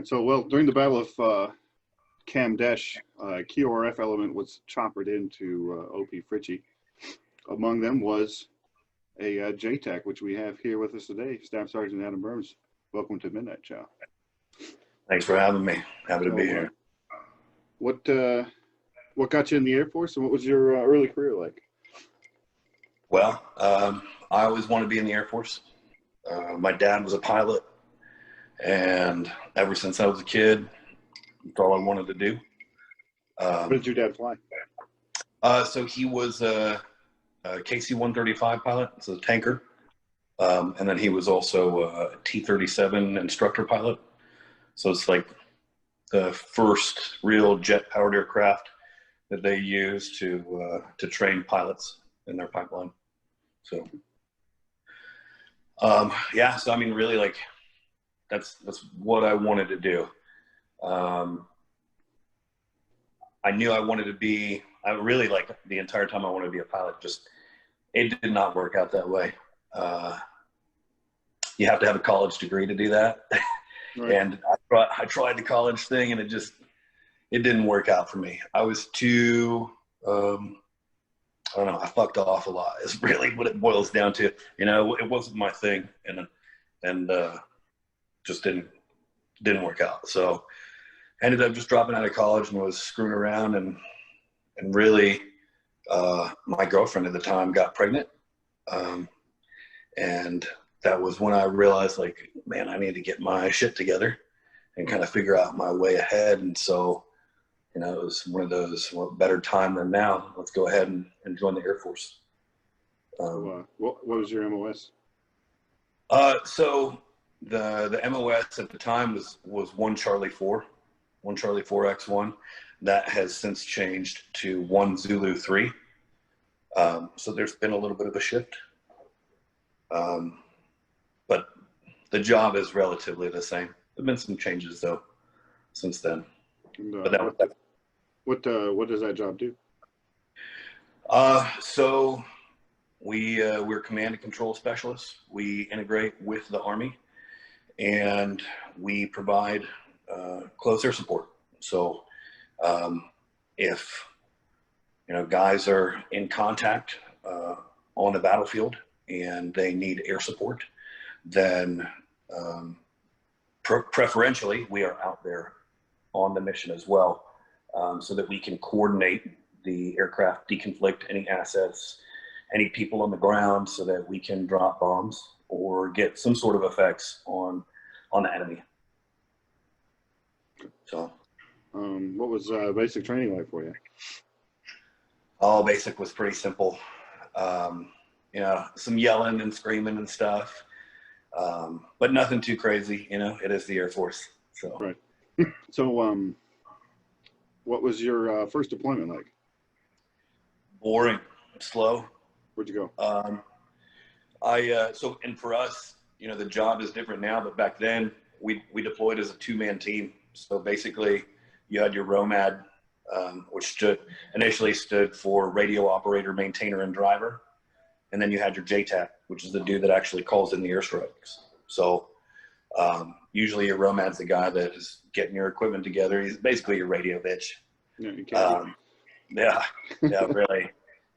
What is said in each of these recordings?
right. So, well, during the Battle of Kamdesh, QRF element was choppered into OP Fritchie. Among them was a JTAC, which we have here with us today, Staff Sergeant Adam Burns. Welcome to Midnight Chow. Thanks for having me. Happy to be here. What got you in the Air Force, and what was your early career like? Well, I always wanted to be in the Air Force. My dad was a pilot, and ever since I was a kid, that's all I wanted to do. What did your dad fly? So he was a KC-135 pilot, so a tanker, and then he was also a T-37 instructor pilot. So it's like the first real jet-powered aircraft that they use to train pilots in their pipeline. So, yeah. So I mean, really, like that's what I wanted to do. I knew I wanted to be. I really like the entire time I wanted to be a pilot. Just it did not work out that way. You have to have a college degree to do that. Right. And I tried the college thing, and it didn't work out for me. I was too, I don't know, I fucked off a lot is really what it boils down to. You know, it wasn't my thing, and just didn't work out. So I ended up just dropping out of college and was screwing around, and really my girlfriend at the time got pregnant. And that was when I realized, like, man, I need to get my shit together and kind of figure out my way ahead. And so, you know, it was one of those, what better time than now? Let's go ahead and join the Air Force. What was your MOS? So the MOS at the time was 1 Charlie 4 X1. That has since changed to 1 Zulu 3. So there's been a little bit of a shift. But the job is relatively the same. There've been some changes though since then. And, but that was that. What does that job do? So we're command and control specialists. We integrate with the Army, and we provide close air support. So if guys are in contact on the battlefield and they need air support, then preferentially we are out there on the mission as well, so that we can coordinate the aircraft, deconflict any assets, any people on the ground, so that we can drop bombs or get some sort of effects on the enemy. So what was basic training like for you? All basic was pretty simple. Some yelling and screaming and stuff. But nothing too crazy, it is the Air Force. So, right. So, what was your first deployment like? Boring, slow. Where'd you go? And for us, the job is different now, but back then we deployed as a 2-man team. So basically you had your ROMAD, which initially stood for radio operator, maintainer, and driver. And then you had your JTAC, which is the dude that actually calls in the airstrikes. So usually your ROMAD's the guy that is getting your equipment together. He's basically your radio bitch. Yeah, you can't yeah, really.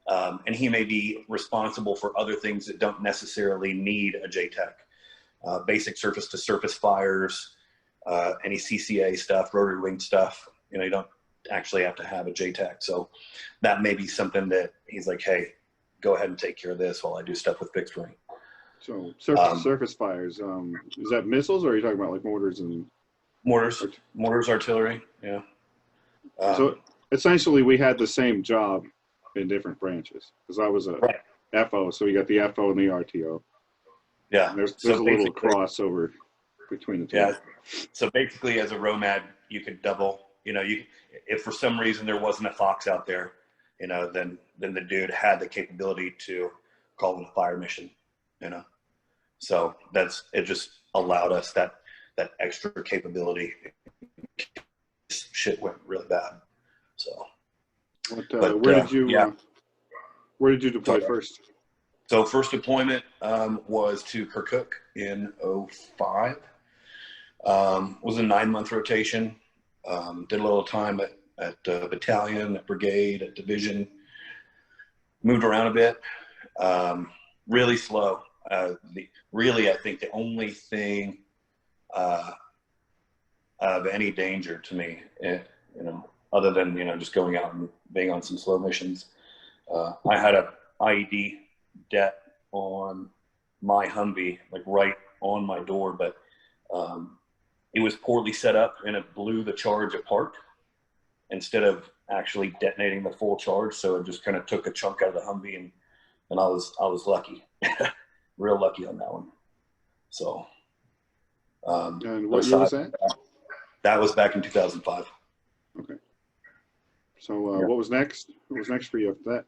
And he may be responsible for other things that don't necessarily need a JTAC. Basic surface-to-surface fires, any CCA stuff, rotary wing stuff. You don't actually have to have a JTAC. So that may be something that he's like, hey, go ahead and take care of this while I do stuff with fixed wing. So surface fires, is that missiles, or are you talking about like mortars and mortars, artillery? Yeah. So essentially we had the same job in different branches, because I was a FO, so you got the FO and the RTO. Yeah. And there's a little crossover between the two. Yeah. So basically, as a ROMAD, you could double. If for some reason there wasn't a Fox out there, then the dude had the capability to call in a fire mission. So it just allowed us that extra capability. Shit went really bad. So. Where did you deploy first? So first deployment was to Kirkuk in 2005. Was a 9-month rotation. Did a little time at battalion, at brigade, at division. Moved around a bit. Really slow. Really, I think the only thing of any danger to me, other than, just going out and being on some slow missions. I had a IED det on my Humvee, like right on my door, but it was poorly set up and it blew the charge apart instead of actually detonating the full charge. So it just kind of took a chunk out of the Humvee, and I was lucky, real lucky on that one. So, and what year was that? That was back in 2005. Okay. So what was next? What was next for you after that?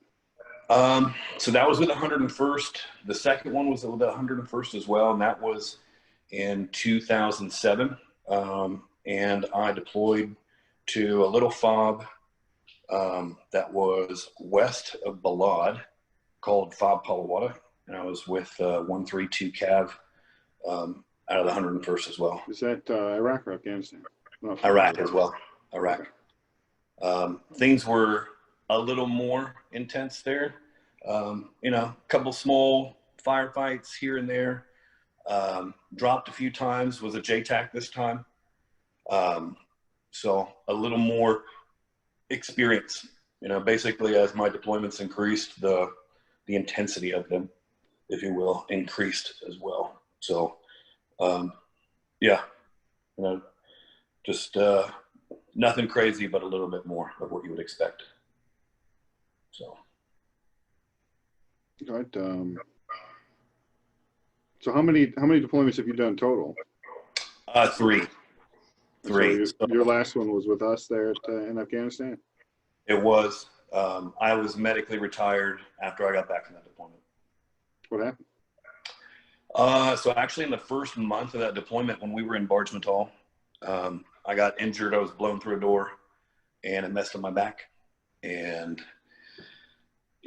So that was with the 101st. The second one was with the 101st as well, and that was in 2007. And I deployed to a little FOB that was west of Balad called FOB Palawata, and I was with 132 Cav out of the 101st as well. Is that Iraq or Afghanistan? No, Iraq as well. Iraq. Things were a little more intense there. A couple small firefights here and there. Dropped a few times, was a JTAC this time. So a little more experience, basically as my deployments increased, the intensity of them, if you will, increased as well. So, just nothing crazy, but a little bit more of what you would expect. So. Right. So how many deployments have you done total? 3. So your last one was with us there in Afghanistan? It was. I was medically retired after I got back from that deployment. What happened? So actually in the first month of that deployment, when we were in Barge Matal, I got injured. I was blown through a door and it messed up my back. And,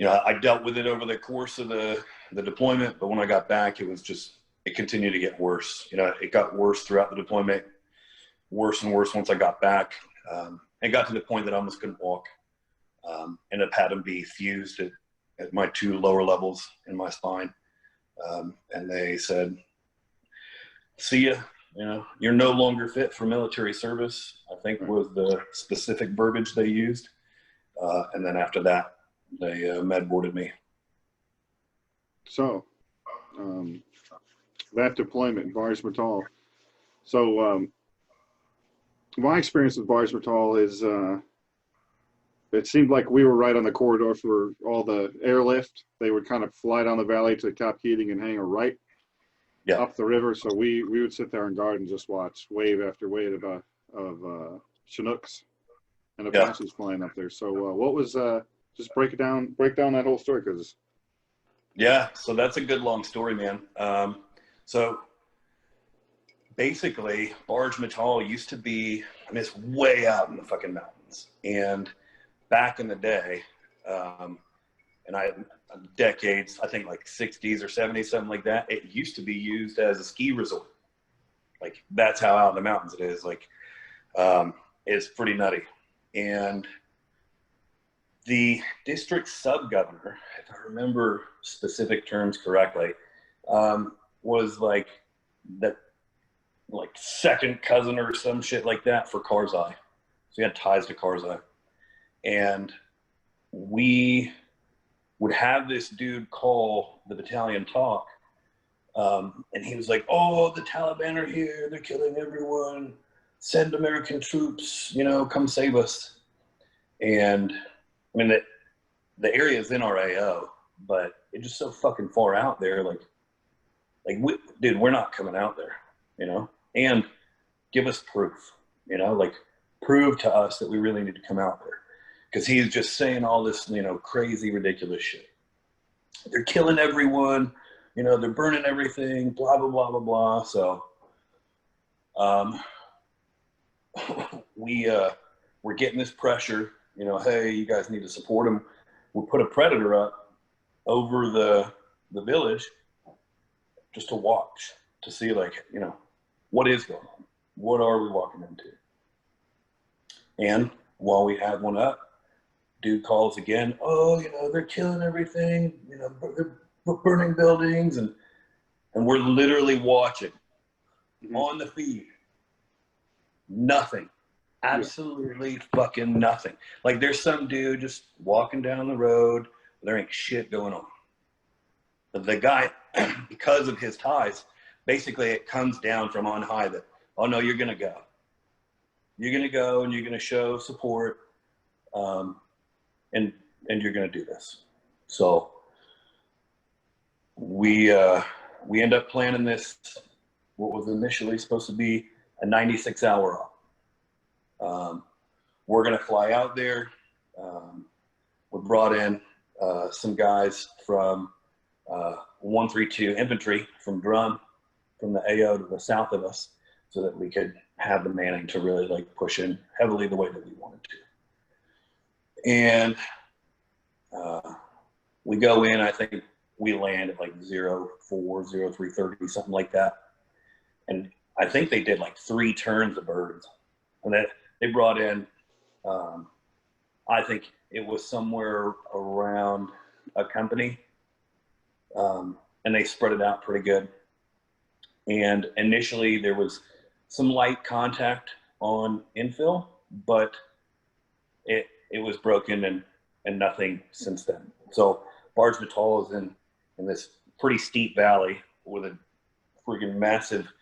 I dealt with it over the course of the deployment, but when I got back, it continued to get worse. It got worse throughout the deployment, worse and worse once I got back. It got to the point that I almost couldn't walk. Ended up having to be fused at my 2 lower levels in my spine. And they said, see ya, you're no longer fit for military service, I think was the specific verbiage they used. And then after that, they med boarded me. So, that deployment, Barge Matal. So, my experience with Barge Matal is, it seemed like we were right on the corridor for all the airlift. They would kind of fly down the valley to Cap Keating and hang a right up the river. So we would sit there and guard and just watch wave after wave of Chinooks and Apaches flying up there. So what was just break down that whole story, because so that's a good long story, man. So basically Barge Matal used to be, it's way out in the fucking mountains, and back in the day, and decades, I think like 60s or 70s, something like that, it used to be used as a ski resort. Like, that's how out in the mountains it is. Like, it's pretty nutty. And the district sub-governor, if I remember specific terms correctly, was like that, like second cousin or some shit like that for Karzai. So he had ties to Karzai. And we would have this dude call the battalion talk, and he was like, oh, the Taliban are here, they're killing everyone, send American troops, come save us. And I mean, the area is in our AO, but it's just so fucking far out there. Dude, we're not coming out there, and give us proof, prove to us that we really need to come out there. Because he's just saying all this, crazy, ridiculous shit. They're killing everyone, they're burning everything, blah, blah, blah, blah, blah. So we're getting this pressure, hey, you guys need to support him. We'll put a Predator up over the village just to watch, to see, what is going on. what are we walking into? And while we had one up, dude calls again, oh, you know, they're killing everything, you know, they're burning buildings, and we're literally watching on the feed. Nothing. Absolutely fucking nothing. Like, there's some dude just walking down the road, there ain't shit going on. But the guy, because of his ties, basically it comes down from on high that, oh no, you're gonna go. You're gonna go and you're gonna show support, and you're gonna do this. So we end up planning this, what was initially supposed to be a 96-hour op. We're gonna fly out there. We brought in some guys from 132 Infantry from Drum, from the AO to the south of us, so that we could have the manning to really like push in heavily the way that we wanted to. And we go in, I think we land at like 04, 0330, something like that. And I think they did like 3 turns of birds. And that they brought in, I think it was somewhere around a company, and they spread it out pretty good. And initially there was some light contact on infill, but it was broken and nothing since then. So Barge Matal is in this pretty steep valley with a freaking massive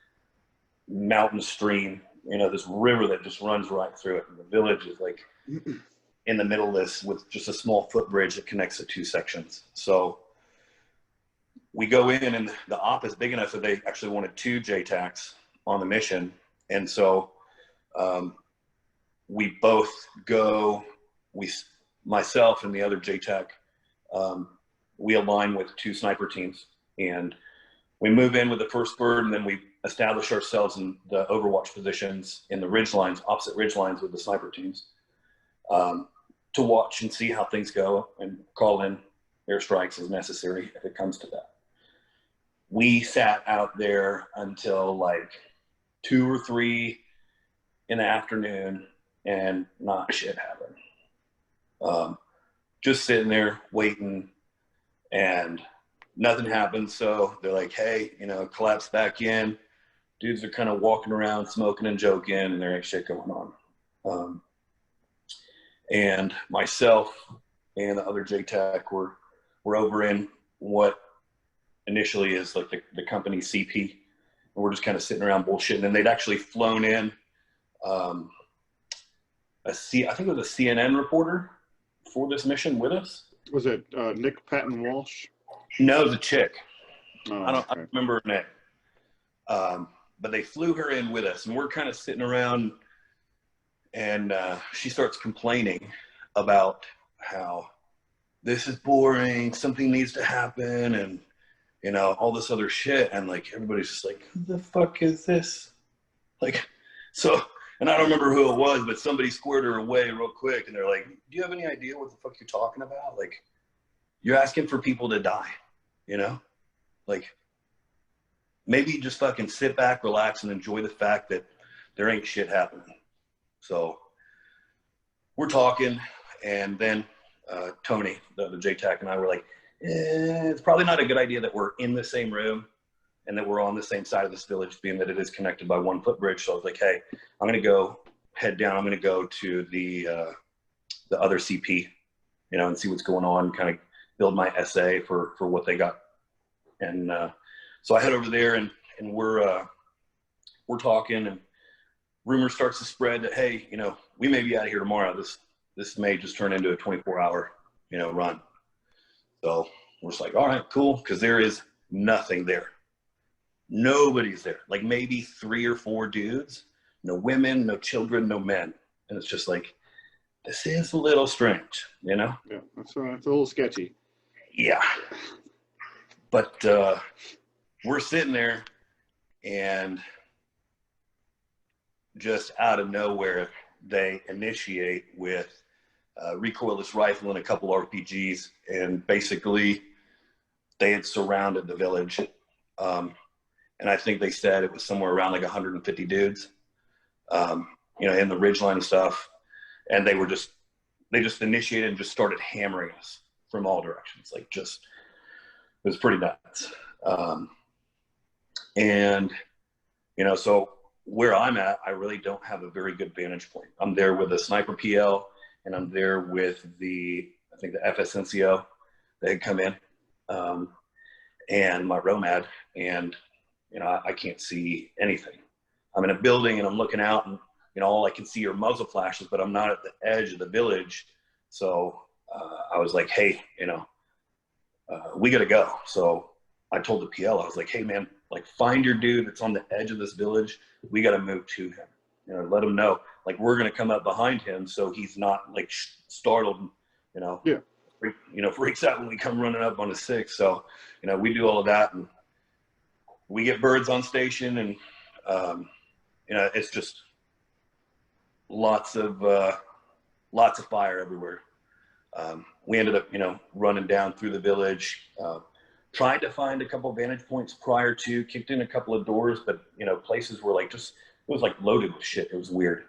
mountain stream, you know, this river that just runs right through it. And the village is like in the middle of this with just a small footbridge that connects the 2 sections. So we go in, and the op is big enough that they actually wanted 2 JTACs on the mission. And so we both go, myself and the other JTAC, we align with 2 sniper teams, and we move in with the first bird, and then we establish ourselves in the overwatch positions in the ridge lines, opposite ridge lines with the sniper teams, to watch and see how things go and call in airstrikes as necessary if it comes to that. We sat out there until like 2 or 3 in the afternoon, and not shit happened. Just sitting there waiting, and nothing happened. So they're like, hey, you know, collapse back in. Dudes are kind of walking around, smoking and joking, and there ain't shit going on. And myself and the other JTAC were over in what initially is like the company CP, and we're just kind of sitting around bullshitting. And they'd actually flown in I think it was a CNN reporter for this mission with us. Was it Nick Patton Walsh? No, it was a chick. Oh, I don't remember her name. But they flew her in with us, and we're kind of sitting around, and she starts complaining about how this is boring, something needs to happen, and you know, all this other shit. And like, everybody's just like, who the fuck is this? Like, so, and I don't remember who it was, but somebody squared her away real quick, and they're like, do you have any idea what the fuck you're talking about? Like, you're asking for people to die, you know? Like, maybe just fucking sit back, relax, and enjoy the fact that there ain't shit happening. So we're talking, and then Tony, the JTAC, and I were like, it's probably not a good idea that we're in the same room and that we're on the same side of this village, being that it is connected by 1 footbridge. So I was like, hey, I'm going to go head down. I'm going to go to the other CP, you know, and see what's going on, kind of build my essay for what they got. And so I head over there, and we're talking, and rumor starts to spread that, hey, you know, we may be out of here tomorrow. This may just turn into a 24-hour, you know, run. So we're just like, all right, cool, because there is nothing there. Nobody's there. Like maybe 3 or 4 dudes, no women, no children, no men. And it's just like, this is a little strange, you know? Yeah, it's a little sketchy. Yeah. But we're sitting there, and just out of nowhere, they initiate with a recoilless rifle and a couple RPGs, and basically they had surrounded the village. And I think they said it was somewhere around like 150 dudes. you know, in the ridgeline and stuff. And they just initiated and just started hammering us from all directions. Like, just, it was pretty nuts. And, you know, so where I'm at, I really don't have a very good vantage point. I'm there with a sniper PL, and I'm there with I think the FSNCO that had come in, and my ROMAD, and, you know, I can't see anything. I'm in a building and I'm looking out, and, you know, all I can see are muzzle flashes, but I'm not at the edge of the village. So I was like, hey, you know, we got to go. So I told the PL, I was like, hey, man, like, find your dude that's on the edge of this village. We got to move to him. You know, let him know, like, we're going to come up behind him so he's not, like, startled, you know. Yeah. You know, freaks out when we come running up on the 6. So, you know, we do all of that, and we get birds on station, and, you know, it's just lots of fire everywhere. We ended up, you know, running down through the village, tried to find a couple of vantage points prior to, kicked in a couple of doors, but, you know, places were like, just, it was like loaded with shit. It was weird.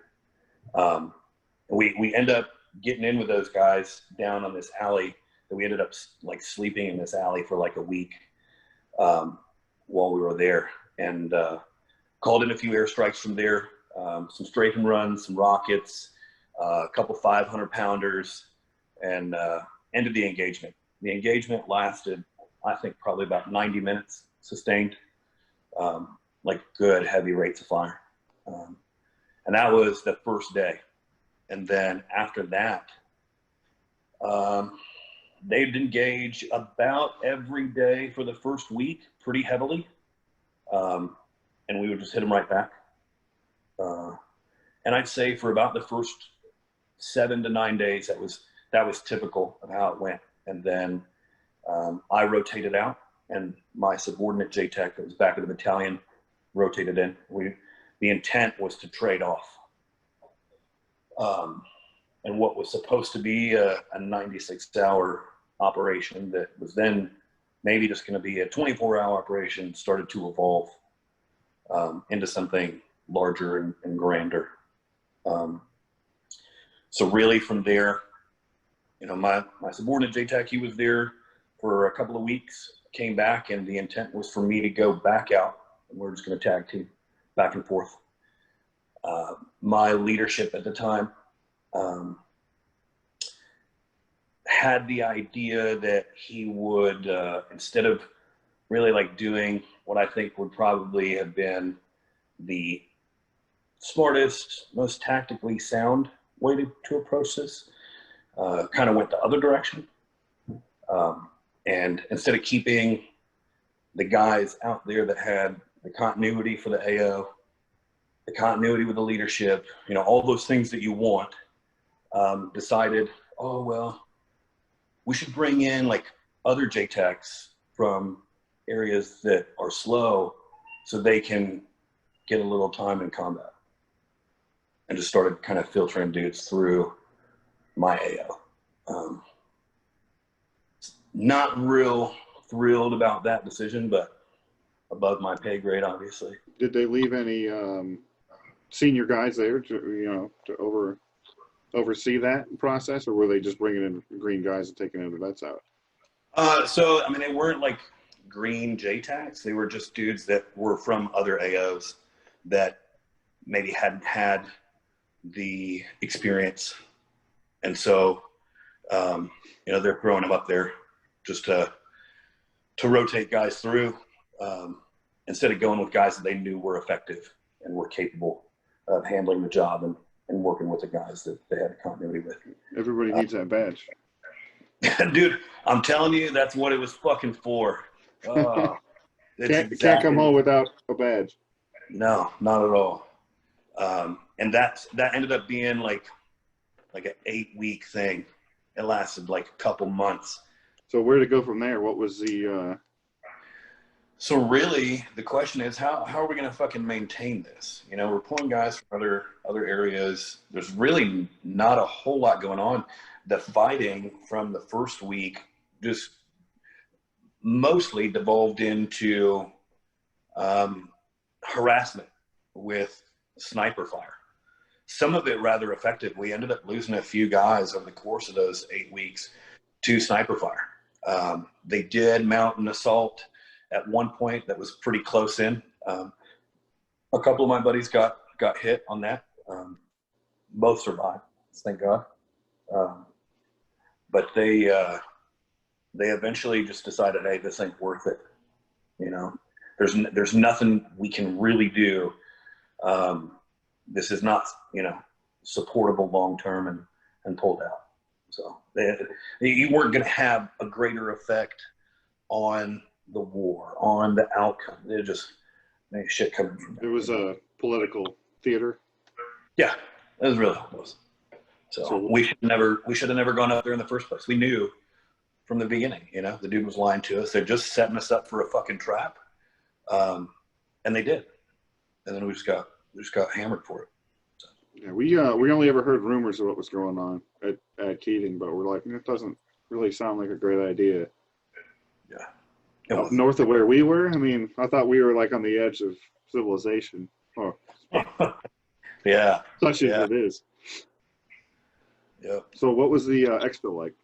We end up getting in with those guys down on this alley, that we ended up like sleeping in this alley for like a week while we were there, and called in a few airstrikes from there, some strafing runs, some rockets, a couple 500-pounders, and ended the engagement. The engagement lasted, I think, probably about 90 minutes, sustained, like good heavy rates of fire. And that was the first day. And then after that, they'd engage about every day for the first week, pretty heavily. And we would just hit them right back. And I'd say for about the first 7 to 9 days, that was typical of how it went. And then I rotated out, and my subordinate JTAC that was back of the battalion rotated in. The intent was to trade off. And what was supposed to be a 96-hour operation that was then maybe just going to be a 24-hour operation started to evolve into something larger and grander. So really from there, you know, my subordinate JTAC, he was there for a couple of weeks, came back, and the intent was for me to go back out, and we're just going to tag team back and forth. My leadership at the time had the idea that he would, instead of really like doing what I think would probably have been the smartest, most tactically sound way to approach this, kind of went the other direction. And instead of keeping the guys out there that had the continuity for the AO, the continuity with the leadership, you know, all those things that you want, decided, oh, well, we should bring in like other JTACs from areas that are slow so they can get a little time in combat. And just started kind of filtering dudes through my AO. Not real thrilled about that decision, but above my pay grade, obviously. Did they leave any senior guys there to, you know, to oversee that process, or were they just bringing in green guys and taking the vets out? So I mean, they weren't like green JTACs. They were just dudes that were from other AOs that maybe hadn't had the experience, and so you know, they're throwing them up there just to rotate guys through, instead of going with guys that they knew were effective and were capable of handling the job and working with the guys that they had a continuity with. Everybody needs that badge. Dude, I'm telling you, that's what it was fucking for. Can't come home without a badge. No, not at all. And that ended up being like an 8-week thing. It lasted like a couple months. So where to go from there? What was the? So really, the question is, how are we going to fucking maintain this? You know, we're pulling guys from other areas. There's really not a whole lot going on. The fighting from the first week just mostly devolved into harassment with sniper fire. some of it rather effective. We ended up losing a few guys over the course of those 8 weeks to sniper fire. They did mount an assault at one point that was pretty close in. A couple of my buddies got hit on that. Both survived, thank God. But they eventually just decided, hey, this ain't worth it. You know, there's nothing we can really do. This is not, you know, supportable long term, and pulled out. So you weren't going to have a greater effect on the war, on the outcome. It just made shit coming from it. It was a political theater. Yeah, it was really close. So we should have never gone up there in the first place. We knew from the beginning, you know, the dude was lying to us. They're just setting us up for a fucking trap. And they did. And then we just got hammered for it. So. Yeah, we only ever heard rumors of what was going on at Keating, but we're like, it doesn't really sound like a great idea. Yeah. Up north of where we were, I mean, I thought we were like on the edge of civilization. Oh. Yeah. Such as it is. Yep. So what was the expo like?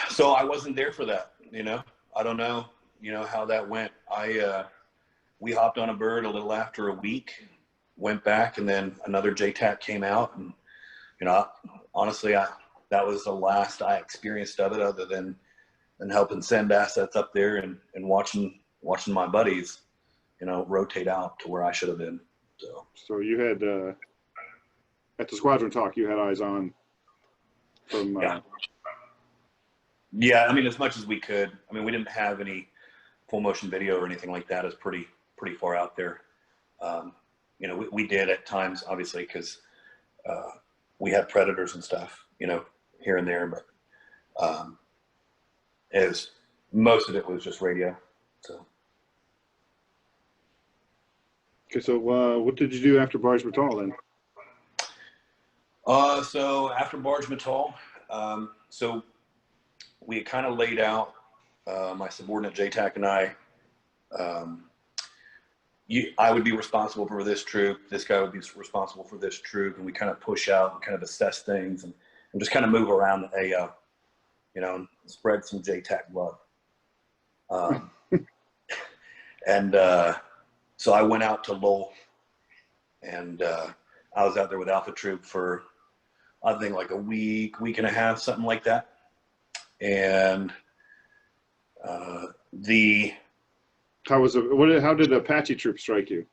So I wasn't there for that, you know. I don't know, you know, how that went. We hopped on a bird a little after a week, went back, and then another JTAC came out, and, you know, honestly, that was the last I experienced of it, other than helping send assets up there and watching my buddies, you know, rotate out to where I should have been. So you had at the squadron talk, you had eyes on from. Yeah, I mean, as much as we could. I mean, we didn't have any full motion video or anything like that. It's pretty far out there. You know, we did at times, obviously, because we had predators and stuff, you know, here and there, but most of it was just radio. So. Okay, so what did you do after Barge Matal then? So after Barge Matal, so we had kind of laid out, my subordinate JTAC and I would be responsible for this troop. This guy would be responsible for this troop, and we kind of push out and kind of assess things and just kind of move around the AO, you know, and spread some JTAC love. And so I went out to Lowell, and I was out there with Alpha Troop for, I think, like a week and a half, something like that. And how did Apache Troop strike you?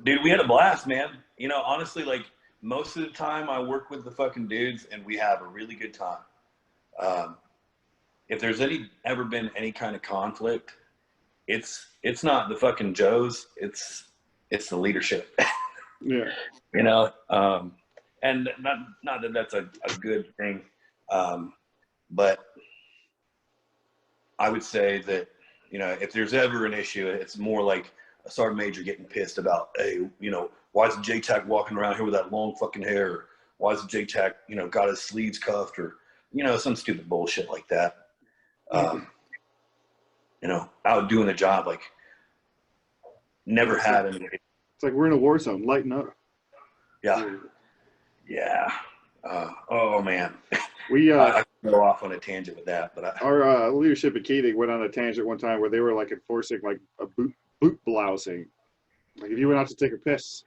Dude, we had a blast, man. You know, honestly, like, most of the time I work with the fucking dudes and we have a really good time. If there's ever been any kind of conflict, it's not the fucking Joes, it's the leadership. Yeah. You know, and not that that's a good thing. But I would say that, you know, if there's ever an issue, it's more like a sergeant major getting pissed about, hey, you know, why is the JTAC walking around here with that long fucking hair? Or why is the JTAC, you know, got his sleeves cuffed, or, you know, some stupid bullshit like that. You know, out doing the job, like, never had any. It's like we're in a war zone. Lighten up. Yeah. Yeah. Oh man. I could go off on a tangent with that, but our leadership at Keating went on a tangent one time where they were like enforcing like a boot blousing. Like if you went out to take a piss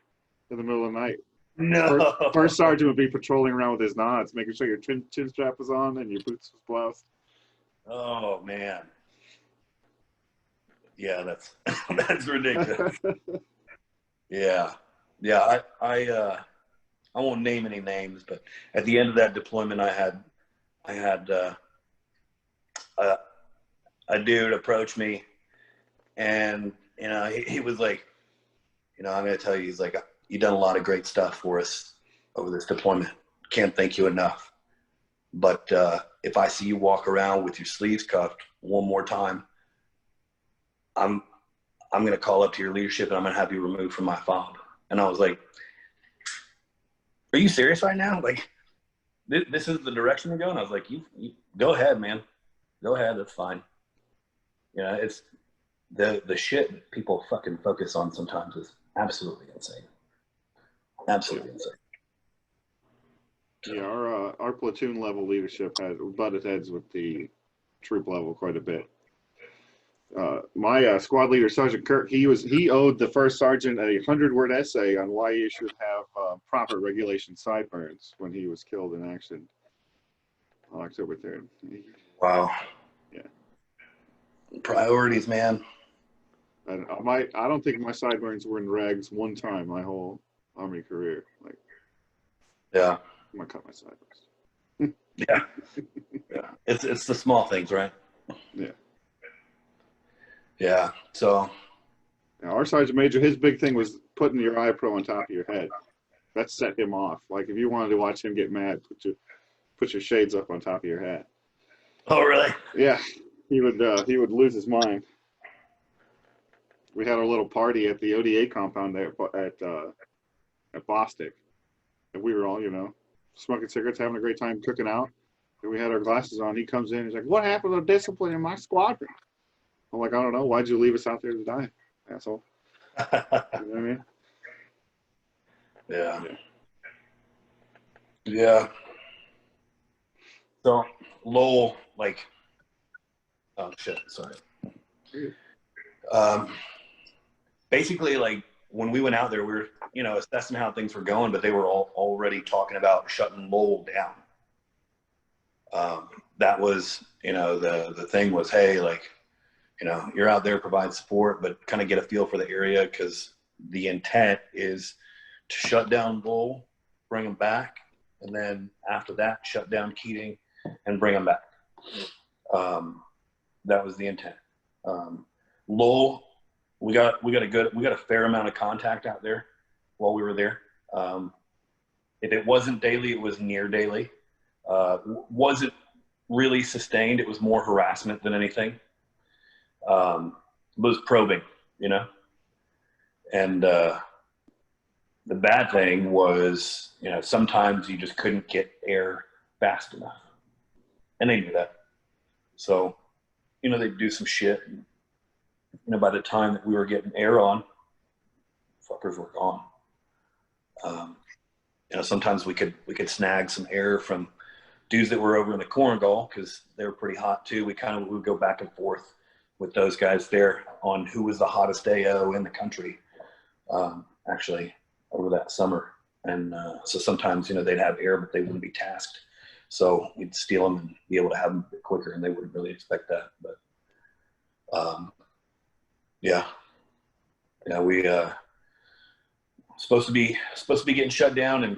in the middle of the night, no, first sergeant would be patrolling around with his nods, making sure your chin strap was on and your boots was bloused. Oh man. Yeah, that's ridiculous. Yeah. I won't name any names, but at the end of that deployment, I had a dude approach me, and, you know, he was like, you know, I'm going to tell you, he's like, you've done a lot of great stuff for us over this deployment. Can't thank you enough. But if I see you walk around with your sleeves cuffed one more time, I'm going to call up to your leadership and I'm going to have you removed from my fob. And I was like, are you serious right now? Like, this is the direction you're going? I was like, you go ahead, man. Go ahead. That's fine. You know, it's the shit that people fucking focus on sometimes is absolutely insane. Absolutely insane. Yeah, our platoon level leadership had butted heads with the troop level quite a bit. My squad leader, Sergeant Kirk, he owed the first sergeant a 100-word essay on why you should have proper regulation sideburns when he was killed in action on October 3rd. Wow. Yeah. Priorities, man. I don't think my sideburns were in regs one time my whole Army career. Like, yeah, I'm gonna cut my sideburns. Yeah. Yeah. It's the small things, right? Yeah. Yeah. So Now, our sergeant major, his big thing was putting your eye pro on top of your head. That set him off. Like, if you wanted to watch him get mad, put your shades up on top of your head. Oh, really? Yeah, he would lose his mind. We had our little party at the ODA compound there at Bostic, and we were all, smoking cigarettes, having a great time cooking out. And we had our glasses on. He comes in, he's like, "What happened to discipline in my squadron?" I'm like, "I don't know. Why'd you leave us out there to die, asshole?" You know what I mean? Yeah. Yeah. So Lowell, like, oh shit, sorry. Basically, like, when we went out there, we were, assessing how things were going, but they were already talking about shutting Lowell down. That was, the thing was, hey, like, you're out there, provide support, but kind of get a feel for the area, because the intent is to shut down Lowell, bring them back, and then after that, shut down Keating and bring them back. That was the intent. Lowell, we got a fair amount of contact out there while we were there. If it wasn't daily, it was near daily. Wasn't really sustained. It was more harassment than anything. It was probing, and the bad thing was, sometimes you just couldn't get air fast enough, and they knew that. So, they'd do some shit, and, by the time that we were getting air on, fuckers were gone. Sometimes we could snag some air from dudes that were over in the Korengal, because they were pretty hot too. We would go back and forth with those guys there on who was the hottest AO in the country, actually, over that summer. And so sometimes, they'd have air, but they wouldn't be tasked. So we'd steal them and be able to have them a bit quicker, and they wouldn't really expect that. But we supposed to be getting shut down,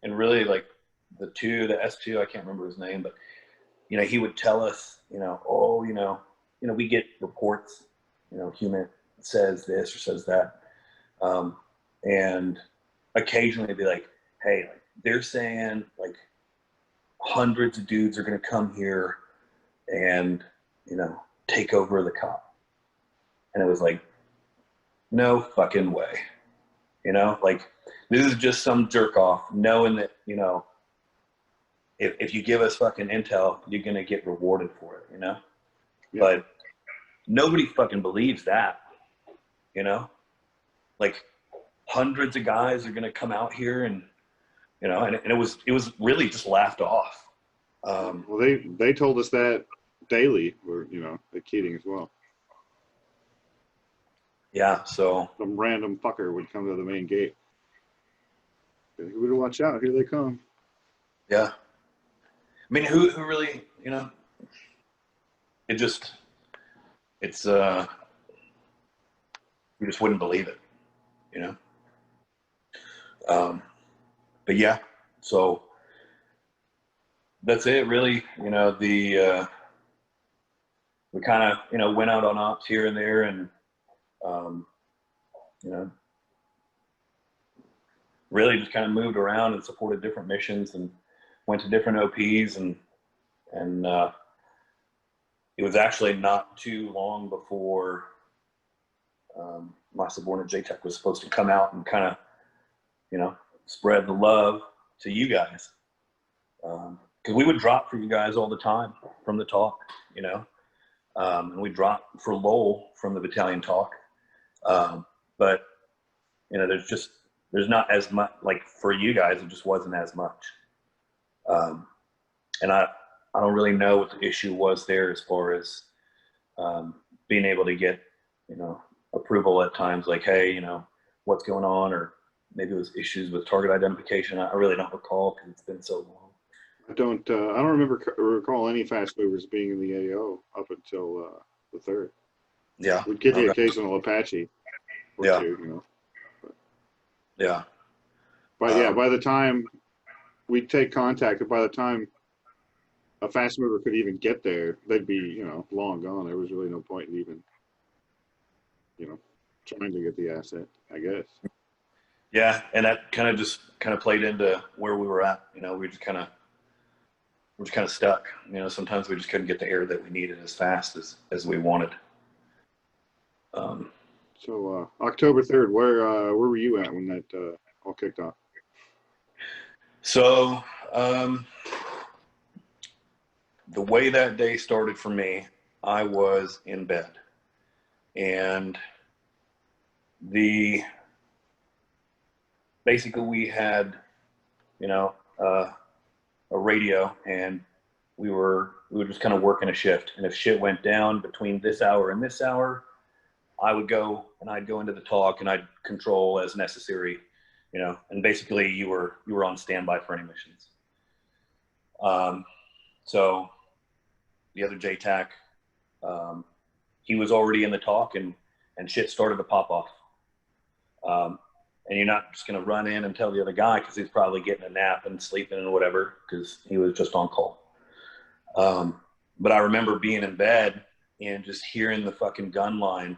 and really, like, the S2, I can't remember his name, but he would tell us, we get reports, human says this or says that, and occasionally be like, hey, like, they're saying, like, hundreds of dudes are going to come here and take over the cop. And it was like, no fucking way. Like, this is just some jerk off knowing that, if you give us fucking intel, you're going to get rewarded for it, Yeah. But nobody fucking believes that, like, hundreds of guys are going to come out here and, and it was really just laughed off. Well, they told us that daily, or, at Keating as well. Yeah, so some random fucker would come to the main gate. You better watch out, here they come. Yeah. I mean, who really, it's we just wouldn't believe it, but yeah, so that's it really. We kind of, went out on ops here and there, and really just kind of moved around and supported different missions and went to different OPs, and it was actually not too long before my subordinate JTAC was supposed to come out and kind of, spread the love to you guys. Because we would drop for you guys all the time from the talk, and we dropped for there's there's not as much, like for you guys, it just wasn't as much. And I don't really know what the issue was there as far as being able to get, you know, approval at times, like, hey, you know, what's going on, or maybe it was issues with target identification. I really don't recall because it's been so long. I don't remember recall any fast movers being in the AO up until the 3rd. Yeah, we'd get the occasional Apache or yeah, two, you know. But, yeah. But yeah, by the time we'd take contact, and by the time a fast mover could even get there, they'd be, you know, long gone. There was really no point in even, you know, trying to get the asset, I guess. Yeah, and that kind of played into where we were at. You know, we're just kind of stuck. You know, sometimes we just couldn't get the air that we needed as fast as we wanted. So October 3rd, where were you at when that all kicked off? So the way that day started for me, I was in bed, and basically we had, you know, a radio, and we were just kind of working a shift. And if shit went down between this hour and this hour, I'd go into the talk, and I'd control as necessary, you know. And basically you were on standby for any missions. So the other JTAC, he was already in the talk, and shit started to pop off. And you're not just going to run in and tell the other guy, because he's probably getting a nap and sleeping and whatever, because he was just on call. But I remember being in bed and just hearing the fucking gun line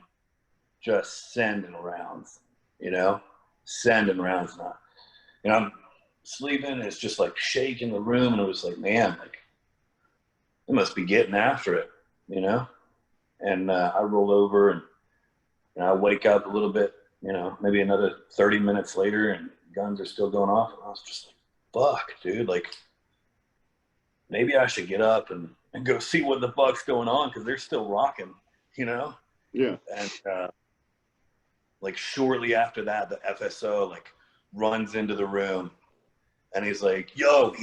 just sending rounds, you know, sending rounds. And I'm sleeping, it's just like shaking the room, and it was like, man, like, they must be getting after it, you know. And I roll over, and I wake up a little bit, you know, maybe another 30 minutes later, and guns are still going off. And I was just like, fuck, dude, like, maybe I should get up and go see what the fuck's going on, because they're still rocking, you know? Yeah. And like shortly after that, the FSO like runs into the room, and he's like, yo,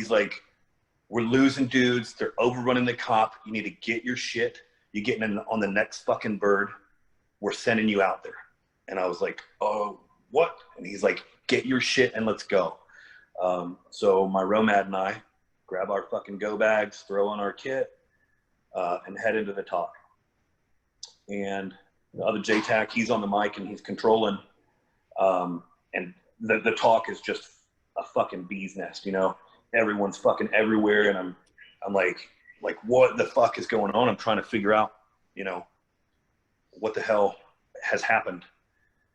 we're losing dudes. They're overrunning the cop. You need to get your shit. You're getting on the next fucking bird. We're sending you out there. And I was like, oh, what? And he's like, get your shit and let's go. So my Romad and I grab our fucking go bags, throw on our kit, and head into the talk. And the other JTAC, he's on the mic and he's controlling. And the talk is just a fucking bee's nest, you know? Everyone's fucking everywhere, and I'm like, what the fuck is going on? I'm trying to figure out, you know, what the hell has happened.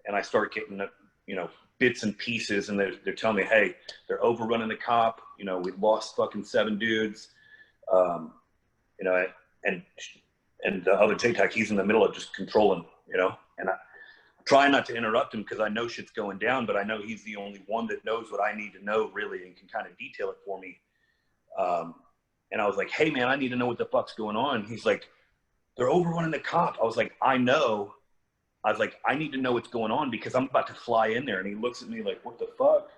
And I start getting, you know, bits and pieces, and they're telling me, hey, they're overrunning the cop. You know, we lost fucking 7 dudes. You know, and the other JTAC, he's in the middle of just controlling, you know. And I try not to interrupt him, because I know shit's going down, but I know he's the only one that knows what I need to know, really, and can kind of detail it for me. And I was like, hey, man, I need to know what the fuck's going on. He's like, they're overrunning the cop. I was like, I know. I was like, I need to know what's going on, because I'm about to fly in there. And he looks at me like, what the fuck?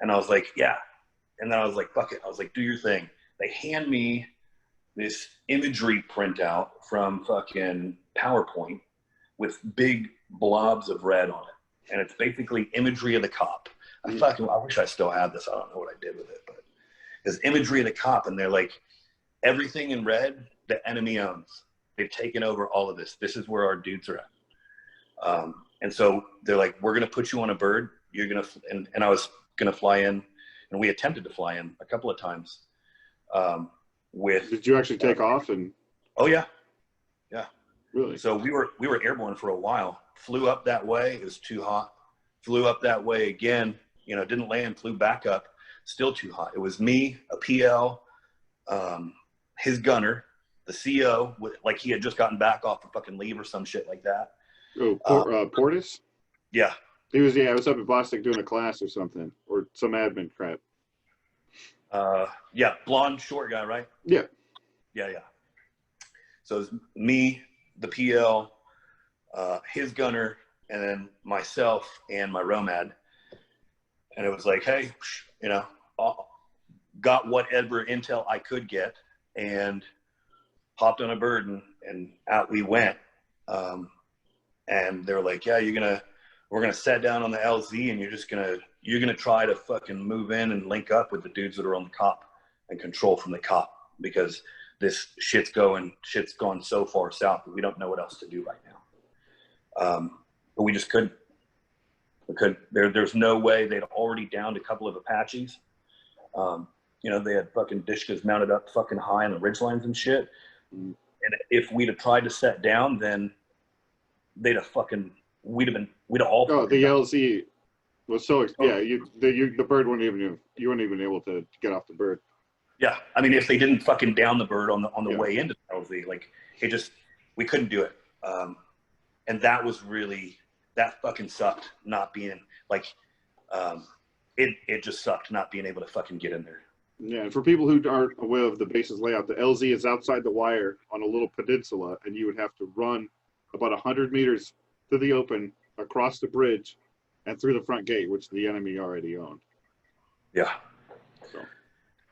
And I was like, yeah. And then I was like, fuck it. I was like, do your thing. They hand me this imagery printout from fucking PowerPoint with big blobs of red on it. And it's basically imagery of the cop. I wish I still had this. I don't know what I did with it, but it's imagery of the cop. And they're like, everything in red, the enemy owns. They've taken over all of this. This is where our dudes are at. And so they're like, we're going to put you on a bird. You're going to, and I was going to fly in, and we attempted to fly in a couple of times. Did you actually take off? And oh yeah. Yeah. Really? So we were airborne for a while, flew up that way. It was too hot. Flew up that way again, you know, didn't land, flew back up, still too hot. It was me, a PL, his gunner, the CO, like he had just gotten back off the fucking leave or some shit like that. Oh, Portis? Yeah. He was, I was up in Boston doing a class or something, or some admin crap. Yeah, blonde, short guy, right? Yeah. Yeah. So it's me, the PL, his gunner, and then myself and my Romad. And it was like, hey, you know, got whatever intel I could get and hopped on a bird and out we went. And they were like, yeah, we're gonna set down on the LZ and you're gonna try to fucking move in and link up with the dudes that are on the cop and control from the cop, because this shit's gone so far south that we don't know what else to do right now. But we just couldn't. There's no way. They'd already downed a couple of Apaches. You know, they had fucking Dishkas mounted up fucking high on the ridgelines and shit. And if we'd have tried to set down, then we'd have all. Oh, the LZ was so the bird you weren't even able to get off the bird. Yeah, I mean, if they didn't fucking down the bird on the way into the LZ, like we couldn't do it. And that fucking sucked not being like, it just sucked not being able to fucking get in there. Yeah, and for people who aren't aware of the base's layout, the LZ is outside the wire on a little peninsula, and you would have to run about 100 meters to the open, across the bridge, and through the front gate, which the enemy already owned. Yeah. So,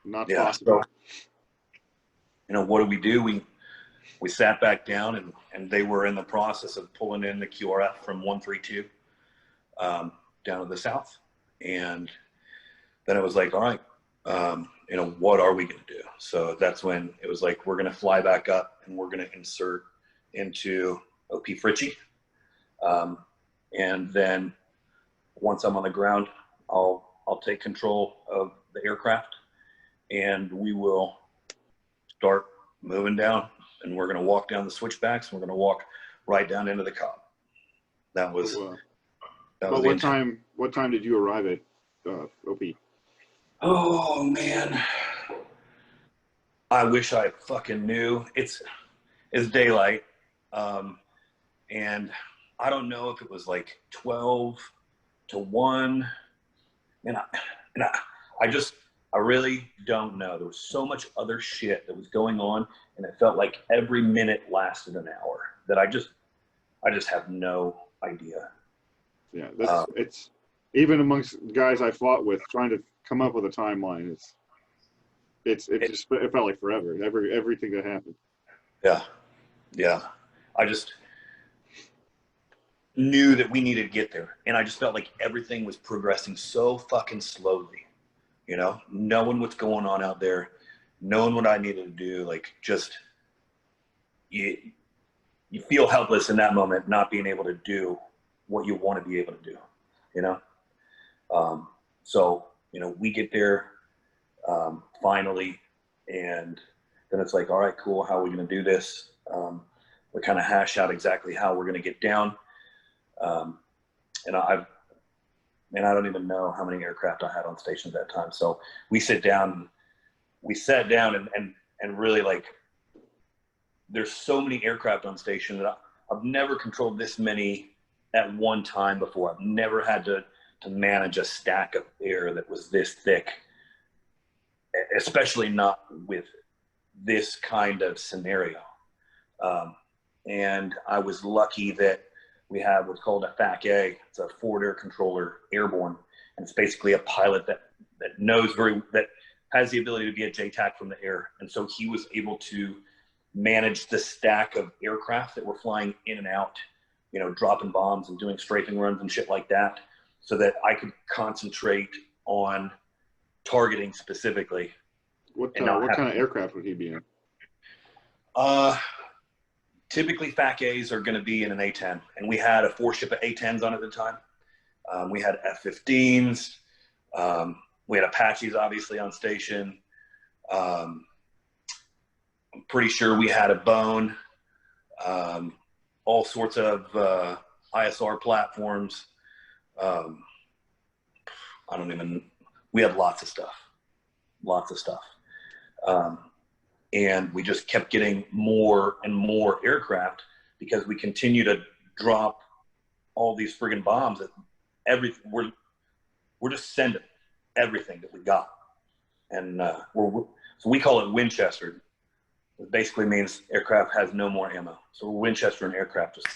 not possible. So, you know, what do? We sat back down, and they were in the process of pulling in the QRF from 132 down to the south. And then it was like, all right, you know, what are we going to do? So that's when it was like, we're going to fly back up and we're going to insert into OP Fritchie. And then once I'm on the ground, I'll take control of the aircraft and we will start moving down, and we're going to walk down the switchbacks and we're going to walk right down into the cop. That was what time did you arrive at OP? Oh man, I wish I fucking knew. It's daylight, and I don't know if it was like 12 to 1, and I really don't know. There was so much other shit that was going on, and it felt like every minute lasted an hour that I just have no idea. Yeah, it's even amongst guys I fought with, trying to come up with a timeline. It felt like forever. Everything that happened. Yeah. I just knew that we needed to get there, and I just felt like everything was progressing so fucking slowly. You know, knowing what's going on out there, knowing what I needed to do, like just you feel helpless in that moment, not being able to do what you want to be able to do, you know? So, you know, we get there finally, and then it's like, all right, cool. How are we going to do this? We kind of hash out exactly how we're going to get down. And I don't even know how many aircraft I had on station at that time. So we sat down and really, like, there's so many aircraft on station that I've never controlled this many at one time before. I've never had to manage a stack of air that was this thick, especially not with this kind of scenario. And I was lucky that we have what's called a FAC-A. It's a forward air controller, airborne, and it's basically a pilot that has the ability to be a JTAC from the air. And so he was able to manage the stack of aircraft that were flying in and out, you know, dropping bombs and doing strafing runs and shit like that, so that I could concentrate on targeting specifically. What kind of aircraft would he be in? Typically FAC-As are going to be in an A-10, and we had a 4-ship of A-10s on at the time. We had F-15s. We had Apaches obviously on station. I'm pretty sure we had a Bone, all sorts of ISR platforms. We had lots of stuff. And we just kept getting more and more aircraft because we continue to drop all these friggin' bombs at we're just sending everything that we got. And so we call it Winchester. It basically means aircraft has no more ammo. So we're Winchester and aircraft just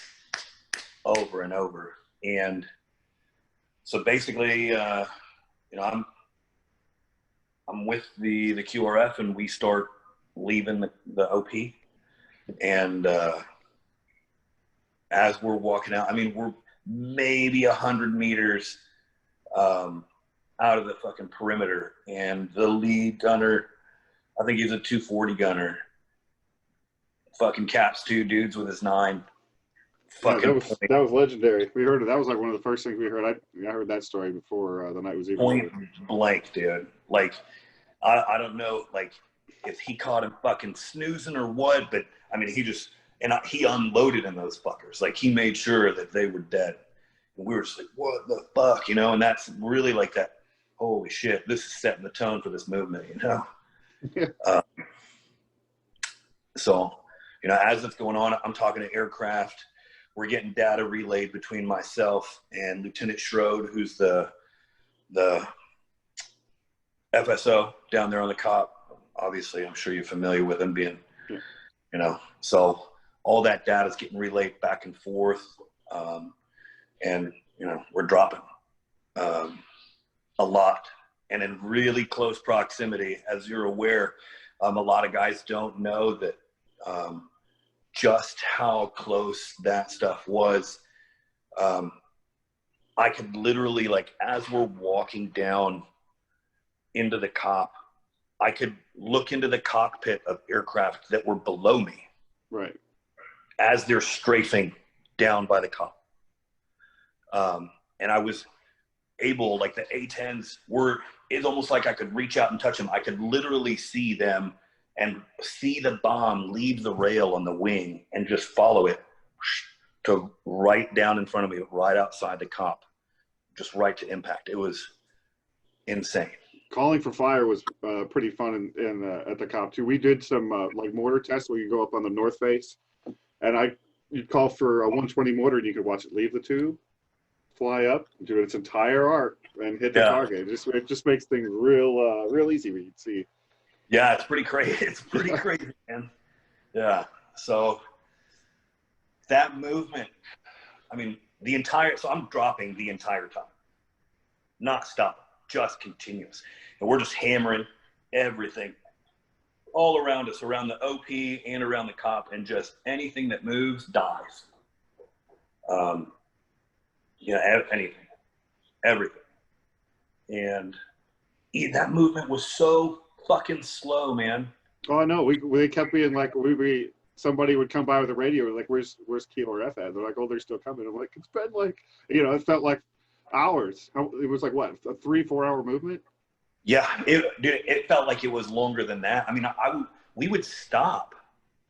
over and over. And so basically you know, I'm with the QRF, and we start leaving the OP, and as we're walking out, I mean, we're maybe 100 meters out of the fucking perimeter, and the lead gunner, I think he's a 240 gunner, fucking caps 2 dudes with his 9. Fucking that was legendary. We heard it. That was like one of the first things we heard. I heard that story before the night was even point over. Blank, dude. Like, I don't know, like, if he caught him fucking snoozing or what, but I mean, he unloaded in those fuckers. Like, he made sure that they were dead. And we were just like, what the fuck, you know? And that's really like that, holy shit, this is setting the tone for this movement, you know? So, you know, as it's going on, I'm talking to aircraft. We're getting data relayed between myself and Lieutenant Schroed, who's the FSO down there on the COP. Obviously, I'm sure you're familiar with him being, you know, so all that data is getting relayed back and forth. And, you know, we're dropping a lot, and in really close proximity. As you're aware, a lot of guys don't know that just how close that stuff was. I could literally, like, as we're walking down into the COP, I could look into the cockpit of aircraft that were below me, right, as they're strafing down by the COP. And I was able, like, the A-10s it's almost like I could reach out and touch them. I could literally see them and see the bomb leave the rail on the wing and just follow it to right down in front of me, right outside the COP, just right to impact. It was insane. Calling for fire was pretty fun at the COP too. We did some like mortar tests where you go up on the north face, and you'd call for a 120 mortar, and you could watch it leave the tube, fly up, do its entire arc, and hit the target. It just makes things real easy when you see. Yeah, it's pretty crazy. It's pretty crazy, man. Yeah. So that movement, I mean, so I'm dropping the entire time, not stopping, just continuous. And we're just hammering everything all around us, around the OP and around the COP, and just anything that moves dies. You know, anything, everything. And that movement was so fucking slow, man. Oh, I know. We kept being like, somebody would come by with a radio, like, where's QRF at? They're like, oh, they're still coming. I'm like, it's been like, you know, it felt like hours. It was like, what, a 3-4 hour movement? Yeah, it felt like it was longer than that. I mean, we would stop,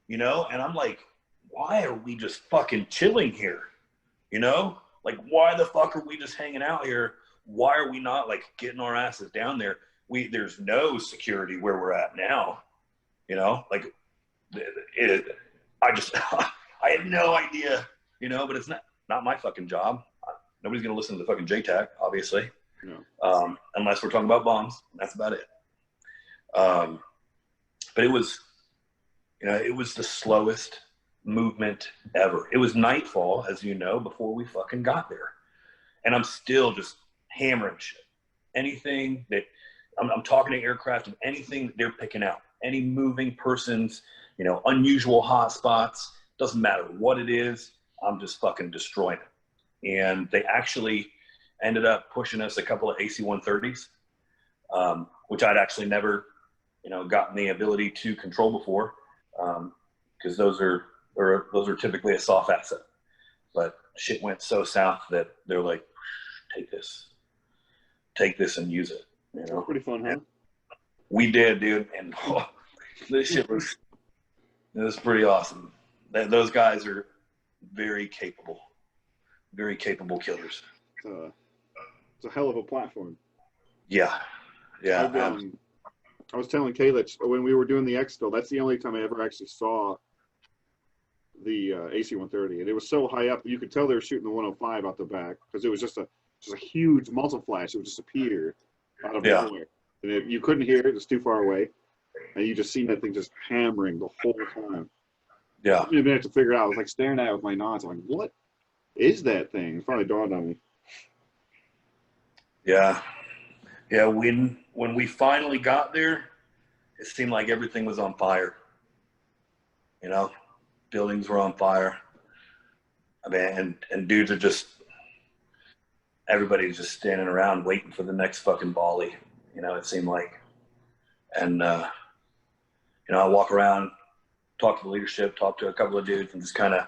you know, and I'm like, why are we just fucking chilling here? You know, like, why the fuck are we just hanging out here? Why are we not, like, getting our asses down there? There's no security where we're at now, you know, like, I had no idea, you know, but it's not my fucking job. Nobody's going to listen to the fucking JTAC, obviously. No. Unless we're talking about bombs. That's about it. But it was, you know, it was the slowest movement ever. It was nightfall, as you know, before we fucking got there. And I'm still just hammering shit. Anything that I'm talking to aircraft, and anything that they're picking out, any moving persons, you know, unusual hot spots, doesn't matter what it is, I'm just fucking destroying it. And they actually ended up pushing us a couple of AC-130s, which I'd actually never, you know, gotten the ability to control before, because those are typically a soft asset. But shit went so south that they're like, take this and use it. You know, pretty fun, huh? And we did, dude, and this shit was pretty awesome. Those guys are very capable killers. It's a hell of a platform. Yeah. I was telling Kayla when we were doing the Expo, that's the only time I ever actually saw the AC-130, and it was so high up that you could tell they were shooting the 105 out the back, because it was just a huge muzzle flash. It would just appear out of nowhere, and you couldn't hear it. It was too far away, and you just seen that thing just hammering the whole time. Yeah, I didn't have to figure it out. I was like staring at it with my nods. I'm like, what is that thing? It finally dawned on me. Yeah, Yeah, when we finally got there, it seemed like everything was on fire. You know, buildings were on fire. I mean, and dudes are just, everybody's just standing around waiting for the next fucking volley. You know, it seemed like. And, you know, I walk around, talk to the leadership, talk to a couple of dudes, and just kind of,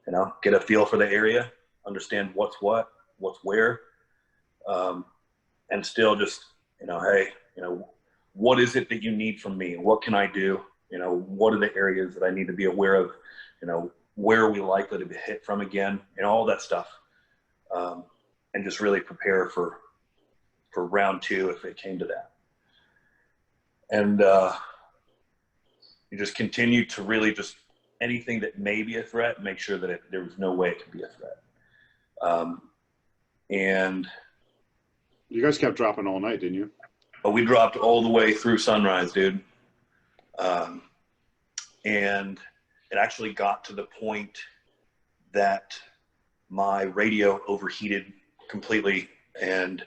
you know, get a feel for the area, understand what's what, what's where, and still just, you know, hey, you know, what is it that you need from me? What can I do? You know, what are the areas that I need to be aware of? You know, where are we likely to be hit from again? You know, all that stuff, and just really prepare for round two if it came to that. And you just continue to really just anything that may be a threat, make sure that there was no way it could be a threat. And you guys kept dropping all night, didn't you? Oh, we dropped all the way through sunrise, dude. And it actually got to the point that my radio overheated completely, and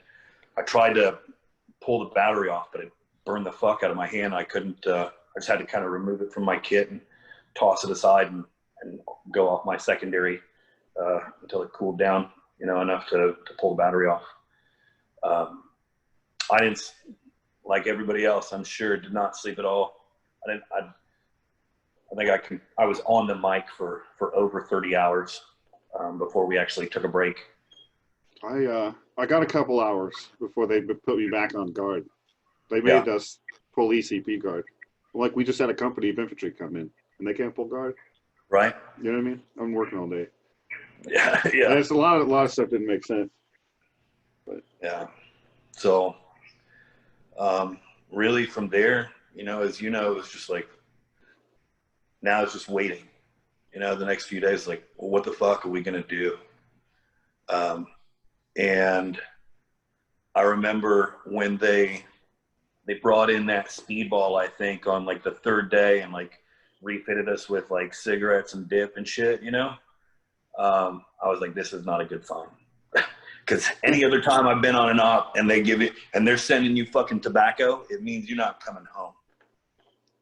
I tried to pull the battery off, but it burned the fuck out of my hand. I couldn't, I just had to kind of remove it from my kit and toss it aside and go off my secondary until it cooled down, you know, enough to pull the battery off. I didn't, like everybody else, I'm sure, did not sleep at all. I was on the mic for over 30 hours before we actually took a break. I got a couple hours before they put me back on guard. They made us pull ECP guard. Like, we just had a company of infantry come in, and they can't pull guard. Right. You know what I mean? I'm working all day. Yeah. And it's a lot of stuff didn't make sense. But yeah. So, really from there, you know, as you know, it's just like, now it's just waiting. You know, the next few days, like, well, what the fuck are we going to do? And I remember when they brought in that speedball, I think, on like the third day and like refitted us with like cigarettes and dip and shit, you know? I was like, this is not a good sign. Because any other time I've been on an op and they give it, and they're sending you fucking tobacco, it means you're not coming home.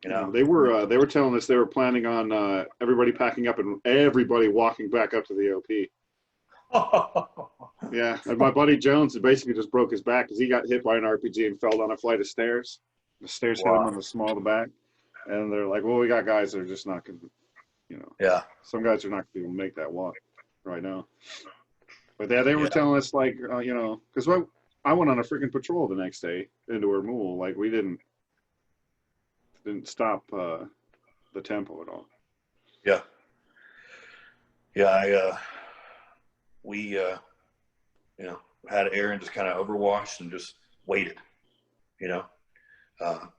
You know? They were telling us they were planning on everybody packing up and everybody walking back up to the OP. Yeah, and my buddy Jones basically just broke his back because he got hit by an RPG and fell down a flight of stairs. The stairs hit him on the small of the back, and they're like, "Well, we got guys that are just not going to, you know." Yeah. Some guys are not going to be able to make that walk right now. But yeah, they were telling us like, you know, because I went on a freaking patrol the next day into Ermul. Like, we didn't stop the tempo at all. Yeah. Yeah, we, you know, had Aaron just kind of overwashed and just waited, you know,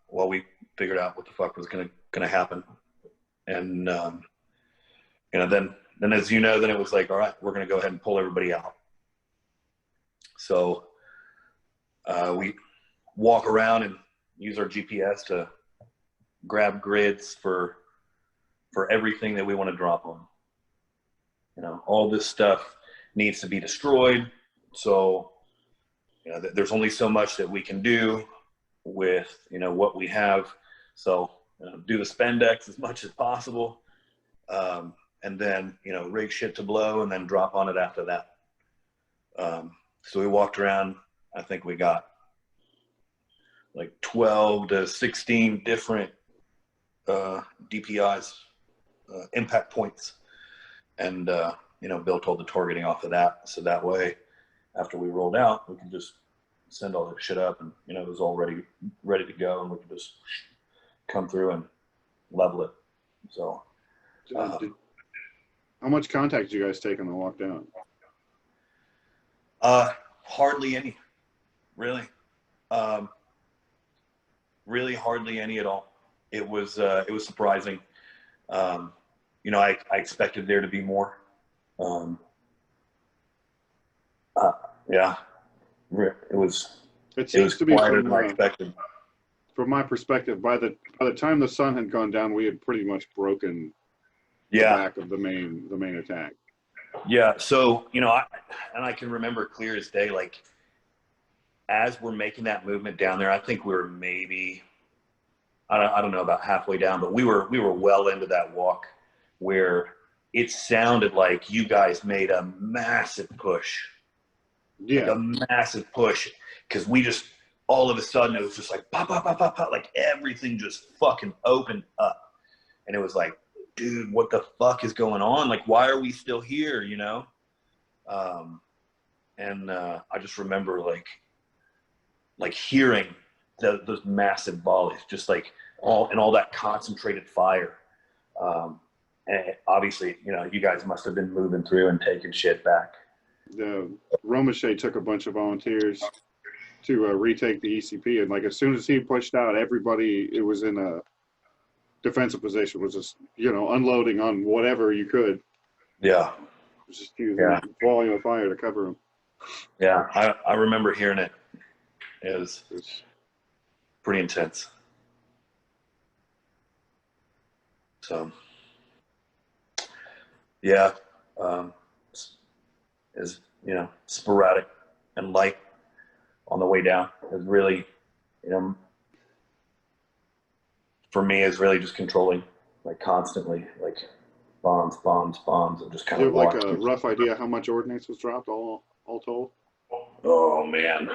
while we figured out what the fuck was gonna happen. And, you know, then as you know, then it was like, all right, we're going to go ahead and pull everybody out. So we walk around and use our GPS to grab grids for everything that we want to drop on. You know, all this stuff needs to be destroyed. So, you know, there's only so much that we can do with, you know, what we have. So, you know, do the spendex as much as possible. And then, you know, rig shit to blow and then drop on it after that. So we walked around, I think we got like 12 to 16 different DPIs, impact points. And, you know, built all the targeting off of that. So that way, after we rolled out, we could just send all that shit up and, you know, it was all ready to go, and we could just come through and level it. So, how much contact did you guys take on the walk down? Hardly any, really. Really hardly any at all. It was surprising. You know, I expected there to be more. Yeah, it was to be quieter than I expected. From my perspective, by the time the sun had gone down, we had pretty much broken the back of the main attack. Yeah. So, you know, I can remember clear as day, like as we're making that movement down there, I think we were maybe, I don't know, about halfway down, but we were well into that walk where it sounded like you guys made a massive push. Yeah. Like a massive push. Because we just, all of a sudden, it was just like, pop, pop, pop, pop, pop. Like everything just fucking opened up. And it was like, dude, what the fuck is going on? Like, why are we still here, you know? I just remember like hearing those massive volleys, just like all that concentrated fire. And obviously, you know, you guys must have been moving through and taking shit back. Romachet took a bunch of volunteers to retake the ECP, and like as soon as he pushed out, everybody it was in a defensive position was just, you know, unloading on whatever you could. Yeah. Just using volume of fire to cover them. Yeah, I remember hearing it. It was pretty intense. So, yeah, is, you know, sporadic and light on the way down. Is really, you know, for me, is really just controlling, like constantly, like bombs, and just kind Do of you have like a rough idea how much ordnance was dropped all told? Oh man,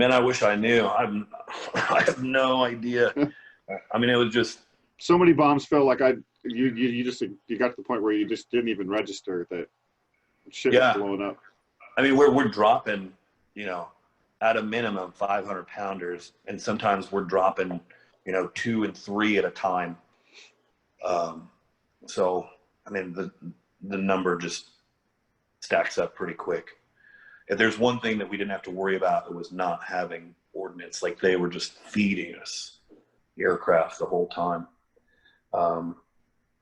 I wish I knew. I have no idea. I mean, it was just so many bombs fell. Like you got to the point where you just didn't even register that shit was blowing up. I mean, we're dropping, you know, at a minimum 500 pounders, and sometimes we're dropping, you know, 2 and 3 at a time. So I mean, the number just stacks up pretty quick. If there's one thing that we didn't have to worry about, it was not having ordnance. Like they were just feeding us aircraft the whole time.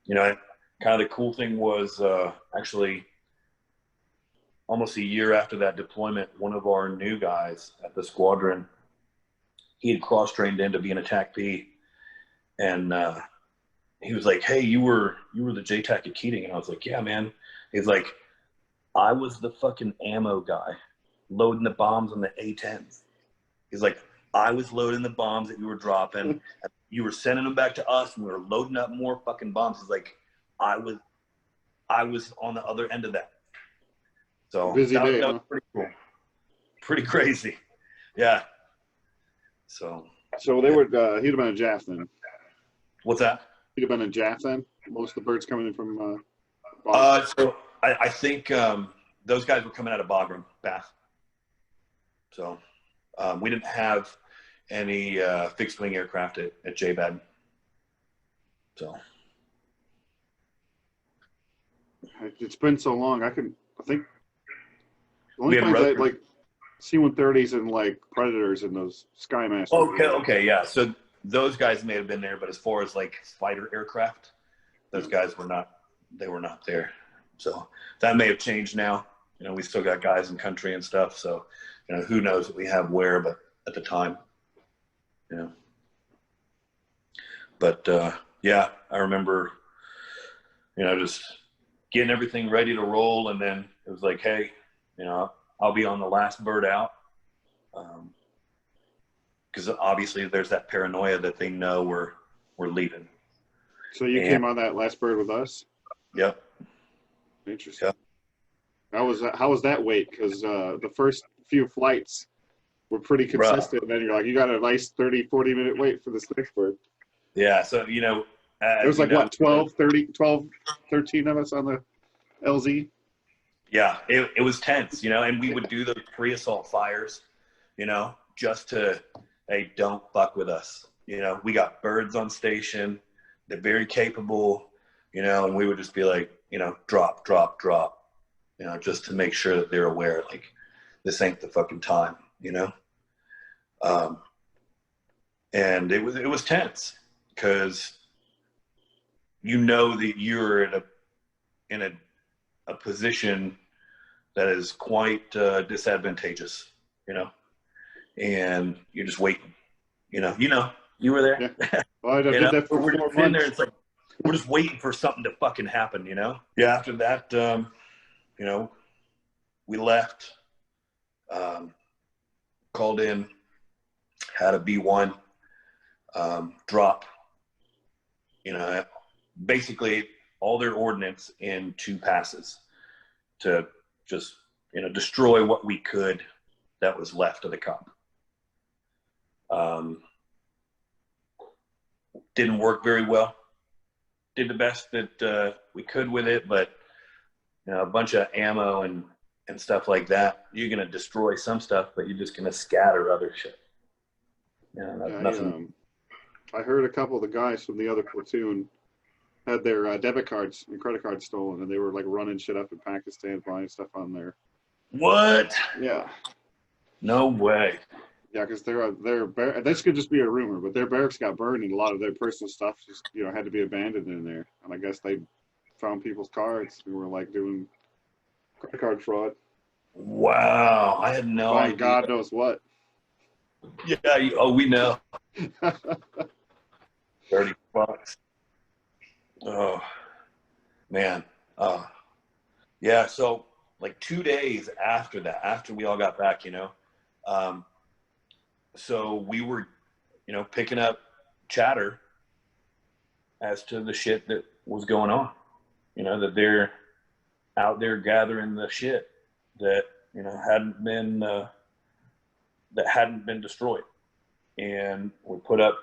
You know, kind of the cool thing was actually almost a year after that deployment, one of our new guys at the squadron, he had cross-trained in to be an attack P, and he was like, "Hey, you were the JTAC at Keating," and I was like, "Yeah, man." He's like, "I was the fucking ammo guy loading the bombs on the A-10s." He's like, "I was loading the bombs that you were dropping. You were sending them back to us, and we were loading up more fucking bombs." He's like, I was on the other end of that. So busy day, that was pretty cool. Pretty crazy. Yeah. So they would he'd have been a JAF then. What's that? He'd have been a JAF then? Most of the birds coming in from so I think those guys were coming out of Bagram, Bath. So we didn't have any fixed wing aircraft at JBAD. So it's been so long. I think the only times I like C-130s and like Predators and those Skymasters. Okay, yeah. So those guys may have been there, but as far as like fighter aircraft, those guys were not. They were not there. So that may have changed now. You know, we still got guys in country and stuff. So, you know, who knows what we have where, but at the time, you know. But yeah, I remember, you know, just getting everything ready to roll, and then it was like, hey, you know, I'll be on the last bird out, because obviously there's that paranoia that they know we're leaving. So you came on that last bird with us? Yep. Interesting. Yep. How was that wait? Because the first few flights were pretty consistent, and then you're like, you got a nice 30, 40-minute wait for this next bird. Yeah, so, you know. There was like, what, 12, 13 of us on the LZ? Yeah, it was tense, you know, and we would do the pre-assault fires, you know, just to, hey, don't fuck with us. You know, we got birds on station. They're very capable, you know, and we would just be like, you know, drop, you know, just to make sure that they're aware, like, this ain't the fucking time, you know? And it was tense because you know that you're in a position that is quite disadvantageous, you know, and you're just waiting, you know, you were there. Yeah. Well, I did that for 4 months. There, it's like, we're just waiting for something to fucking happen, you know? Yeah. After that, you know, we left, called in, had a B1 drop, basically all their ordnance in 2 passes to just, destroy what we could that was left of the cup. Didn't work very well. Did the best that we could with it, but a bunch of ammo and stuff like that, you're going to destroy some stuff, but you're just going to scatter other shit. Nothing. I heard a couple of the guys from the other platoon had their debit cards and credit cards stolen, and they were like running shit up in Pakistan, buying stuff on there. What? Yeah. No way. Yeah, because this could just be a rumor, but their barracks got burned, and a lot of their personal stuff just had to be abandoned in there. And I guess they found people's cards who were like doing credit card fraud. Wow, I had no idea. God knows what. Yeah. We know. $30. Oh, man. Yeah. So like 2 days after that, after we all got back, so we were, picking up chatter as to the shit that was going on, that they're out there gathering the shit that, hadn't been destroyed. And we put up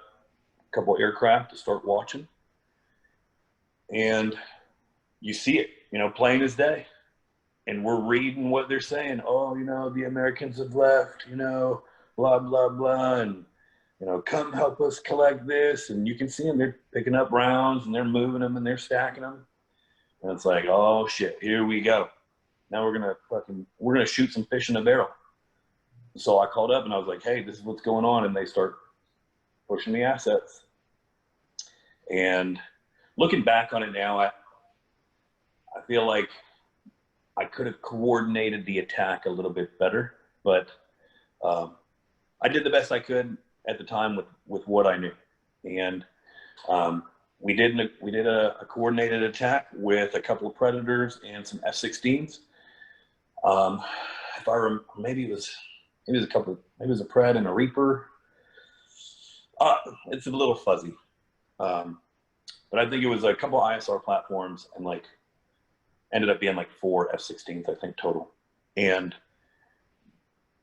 a couple aircraft to start watching. And you see it, plain as day. And we're reading what they're saying. Oh, the Americans have left, blah, blah, blah. And, come help us collect this. And you can see them, they're picking up rounds and they're moving them and they're stacking them. And it's like, oh shit, here we go. Now we're going to shoot some fish in a barrel. So I called up and I was like, hey, this is what's going on. And they start pushing the assets. And looking back on it now, I feel like I could have coordinated the attack a little bit better, but I did the best I could at the time with what I knew. And we did a coordinated attack with a couple of Predators and some F-16s. If I remember, maybe it was a Pred and a Reaper. It's a little fuzzy. But I think it was a couple ISR platforms and ended up being 4 F-16s, I think, total. And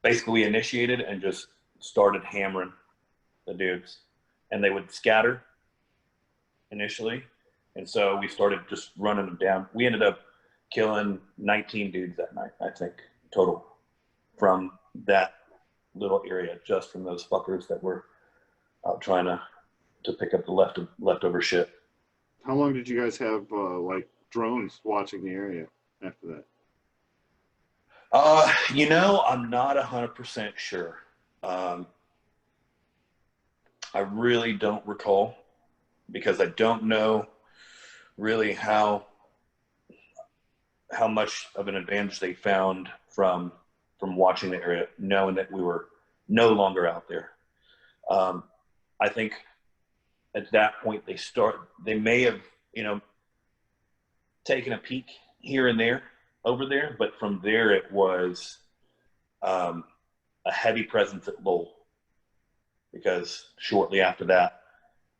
basically we initiated and just started hammering the dudes. And they would scatter initially. And so we started just running them down. We ended up killing 19 dudes that night, I think, total, from that little area, just from those fuckers that were out trying to pick up the leftover shit. How long did you guys have drones watching the area after that? I'm not 100% sure. I really don't recall, because I don't know really how much of an advantage they found from watching the area, knowing that we were no longer out there. I think at that point they may have, taken a peek here and there over there, but from there it was a heavy presence at Lowell, because shortly after that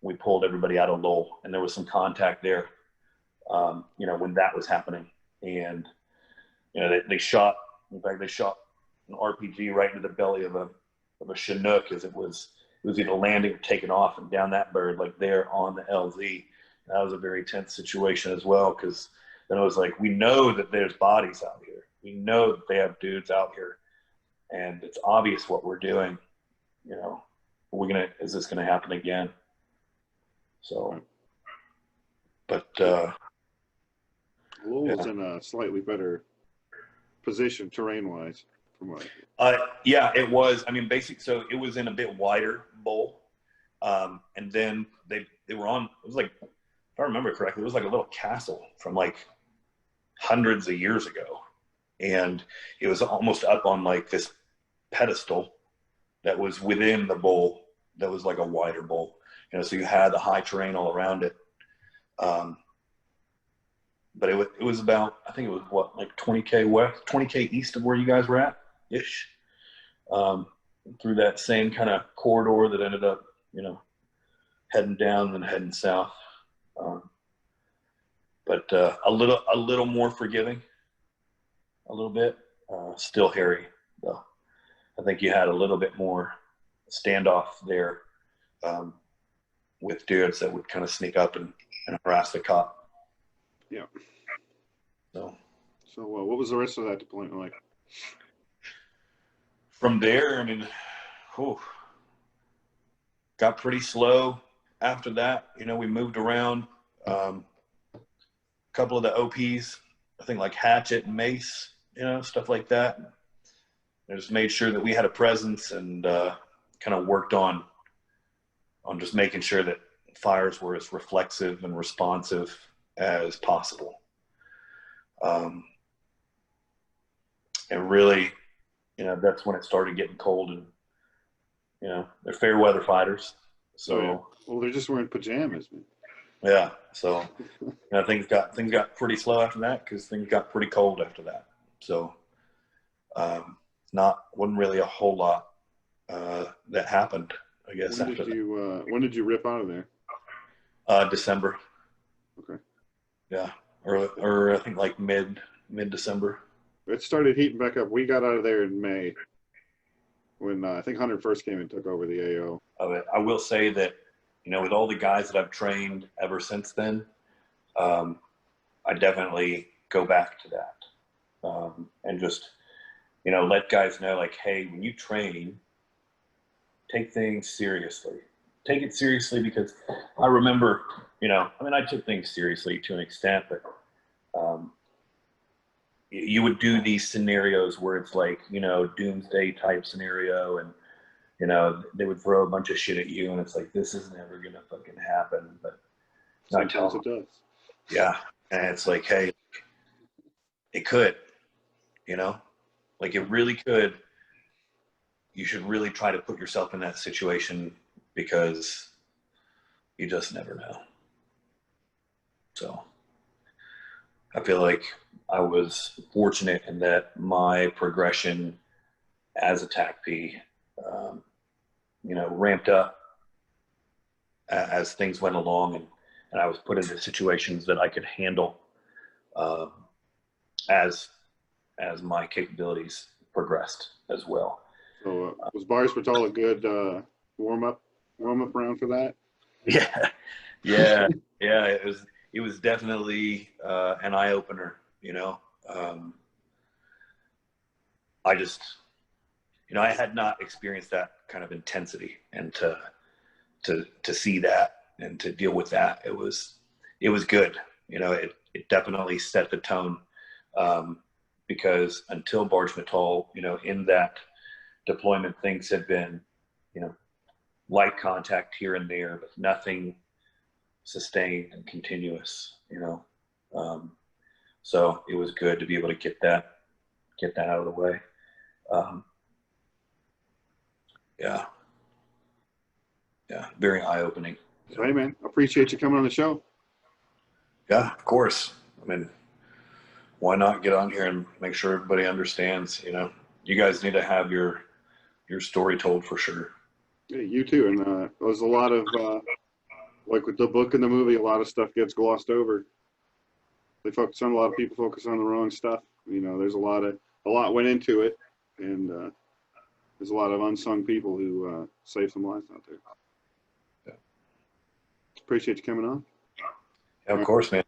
we pulled everybody out of Lowell, and there was some contact there, when that was happening. And they shot an RPG right into the belly of a Chinook, as it was either landing or taking off, and down that bird, there on the LZ. That was a very tense situation as well, because then it was like, we know that there's bodies out here. We know that they have dudes out here, and it's obvious what we're doing. Is this gonna happen again? So, but Lowell was in a slightly better position terrain-wise, from what yeah, it was. I mean, so it was in a bit wider bowl, and then they were on. It was if I remember correctly, it was a little castle from hundreds of years ago, and it was almost up on this pedestal that was within the bowl, that was a wider bowl. So you had the high terrain all around it. But it was about, I think it was 20K west, 20K east of where you guys were at ish. through that same kind of corridor that ended up, you know, heading down and heading south. But a little more forgiving, a little bit. Still hairy, though. I think you had a little bit more standoff there with dudes that would kind of sneak up and harass the cop. Yeah. So what was the rest of that deployment like? From there, I mean, got pretty slow after that. You know, we moved around. A couple of the OPs, I think like Hatchet and Mace, you know, stuff like that. I just made sure that we had a presence and kind of worked on just making sure that fires were as reflexive and responsive as possible. And really, you know, that's when it started getting cold, and, you know, they're fair weather fighters. So, yeah. Well, they're just wearing pajamas, man. Yeah. So, you know, things got pretty slow after that because things got pretty cold after that. So, wasn't really a whole lot that happened, I guess. When did you rip out of there? December. Okay. Yeah, or I think like mid December. It started heating back up. We got out of there in May when I think Hunter first came and took over the AO. I will say that, you know, with all the guys that I've trained ever since then, I definitely go back to that and just, you know, let guys know, like, hey, when you train, take things seriously. Take it seriously, because I remember, you know, I mean, I took things seriously to an extent, but you would do these scenarios where it's like, you know, doomsday type scenario, and, you know, they would throw a bunch of shit at you, and it's like, this is never gonna fucking happen. But sometimes it does. Yeah, and it's like, hey, it could, you know, like it really could. You should really try to put yourself in that situation, because you just never know. So I feel like I was fortunate in that my progression as a TAC-P, you know, ramped up as things went along, and I was put into situations that I could handle as my capabilities progressed as well. So was Barge Matal a good warm up round for that? Yeah. It was definitely an eye opener. You know, I just, you know, I had not experienced that kind of intensity, and to see that and to deal with that, it was good. You know, it definitely set the tone, because until Barge Matal, you know, in that deployment, things had been, you know, light contact here and there, but nothing sustained and continuous, you know. So it was good to be able to get that out of the way. Yeah, very eye-opening. So, hey, man, I appreciate you coming on the show. Yeah, of course. I mean, why not get on here and make sure everybody understands? You know, you guys need to have your story told for sure. Yeah, you too. And there's a lot of like with the book and the movie, a lot of stuff gets glossed over. A lot of people focus on the wrong stuff. You know, there's a lot went into it, and there's a lot of unsung people who save some lives out there. Yeah. Appreciate you coming on. Yeah, of course, man.